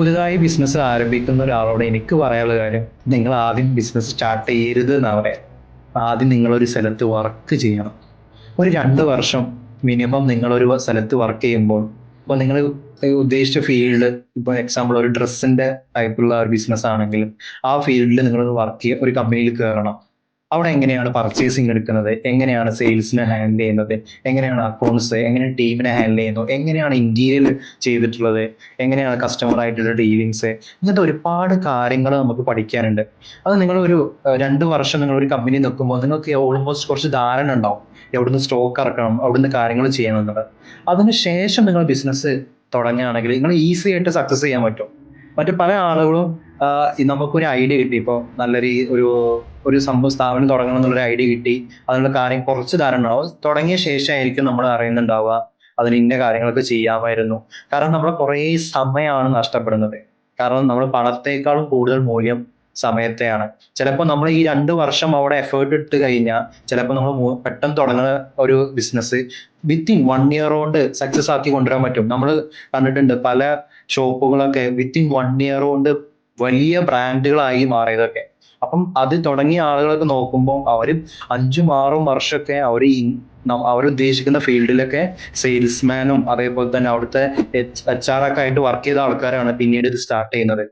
പുതുതായി ബിസിനസ് ആരംഭിക്കുന്ന ഒരാളോട് എനിക്ക് പറയാനുള്ള കാര്യം, നിങ്ങൾ ആദ്യം ബിസിനസ് സ്റ്റാർട്ട് ചെയ്യരുത് എന്നാ പറയാം. ആദ്യം നിങ്ങളൊരു സ്ഥലത്ത് വർക്ക് ചെയ്യണം. ഒരു 2 വർഷം മിനിമം നിങ്ങളൊരു സ്ഥലത്ത് വർക്ക് ചെയ്യുമ്പോൾ, ഇപ്പോൾ നിങ്ങൾ ഉദ്ദേശിച്ച ഫീൽഡ്, ഇപ്പോൾ എക്സാമ്പിൾ ഒരു ഡ്രസ്സിന്റെ ടൈപ്പുള്ള ഒരു ബിസിനസ് ആണെങ്കിലും ആ ഫീൽഡിൽ നിങ്ങൾ വർക്ക് ചെയ്യുക, ഒരു കമ്പനിയിൽ കയറണം. അവിടെ എങ്ങനെയാണ് പർച്ചേസിങ് എടുക്കുന്നത്, എങ്ങനെയാണ് സെയിൽസിനെ ഹാൻഡിൽ ചെയ്യുന്നത്, എങ്ങനെയാണ് അക്കൗണ്ട്സ്, എങ്ങനെയാണ് ടീമിനെ ഹാൻഡിൽ ചെയ്യുന്നു, എങ്ങനെയാണ് ഇന്റീരിയർ ചെയ്തിട്ടുള്ളത്, എങ്ങനെയാണ് കസ്റ്റമറായിട്ടുള്ള ഡീലിങ്സ്, ഇങ്ങനത്തെ ഒരുപാട് കാര്യങ്ങൾ നമുക്ക് പഠിക്കാനുണ്ട്. അത് നിങ്ങളൊരു 2 വർഷം നിങ്ങളൊരു കമ്പനി നിൽക്കുമ്പോൾ നിങ്ങൾക്ക് ഓൾമോസ്റ്റ് കുറച്ച് ധാരണ ഉണ്ടാവും, എവിടുന്ന് സ്റ്റോക്ക് ഇറക്കണം, അവിടുന്ന് കാര്യങ്ങൾ ചെയ്യണം എന്നുള്ളത്. അതിനുശേഷം നിങ്ങൾ ബിസിനസ് തുടങ്ങുകയാണെങ്കിൽ നിങ്ങൾ ഈസി ആയിട്ട് സക്സസ് ചെയ്യാൻ പറ്റും. മറ്റു പല ആളുകളും നമുക്കൊരു ഐഡിയ കിട്ടി, ഇപ്പോൾ നല്ലൊരു ഒരു ഒരു സംഭവം സ്ഥാപനം തുടങ്ങണം എന്നുള്ളൊരു ഐഡിയ കിട്ടി, അതിനുള്ള കാര്യം കുറച്ച് ധാരണ ഉണ്ടാവും. തുടങ്ങിയ ശേഷമായിരിക്കും നമ്മൾ അറിയുന്നുണ്ടാവുക അതിന് ഇന്ന കാര്യങ്ങളൊക്കെ ചെയ്യാമായിരുന്നു. കാരണം നമ്മൾ കുറേ സമയമാണ് നഷ്ടപ്പെടുന്നത്. കാരണം നമ്മൾ പണത്തേക്കാളും കൂടുതൽ മൂല്യം സമയത്തെയാണ്. ചിലപ്പോൾ നമ്മൾ ഈ 2 വർഷം അവിടെ എഫേർട്ട് ഇട്ട് കഴിഞ്ഞാൽ ചിലപ്പോൾ നമ്മൾ പെട്ടെന്ന് തുടങ്ങുന്ന ഒരു ബിസിനസ് വിത്തിൻ 1 ഇയർ കൊണ്ട് സക്സസ് ആക്കി കൊണ്ടുവരാൻ പറ്റും. നമ്മൾ കണ്ടിട്ടുണ്ട് പല ഷോപ്പുകളൊക്കെ വിത്തിൻ 1 ഇയർ കൊണ്ട് വലിയ ബ്രാൻഡുകളായി മാറിയതൊക്കെ. അപ്പം അത് തുടങ്ങിയ ആളുകളൊക്കെ നോക്കുമ്പോൾ അവര് 5-6 വർഷമൊക്കെ അവരുദ്ദേശിക്കുന്ന ഫീൽഡിലൊക്കെ സെയിൽസ്മാനും അതേപോലെ തന്നെ അവിടുത്തെ HR ഒക്കെ ആയിട്ട് വർക്ക് ചെയ്ത ആൾക്കാരാണ് പിന്നീട് ഇത് സ്റ്റാർട്ട് ചെയ്യുന്നത്.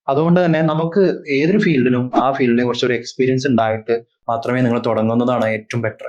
അതുകൊണ്ട് തന്നെ നമുക്ക് ഏതൊരു ഫീൽഡിലും ആ ഫീൽഡിനെ കുറിച്ച് ഒരു എക്സ്പീരിയൻസ് ഉണ്ടായിട്ട് മാത്രമേ നിങ്ങൾ തുടങ്ങുന്നതാണ് ഏറ്റവും ബെറ്റർ.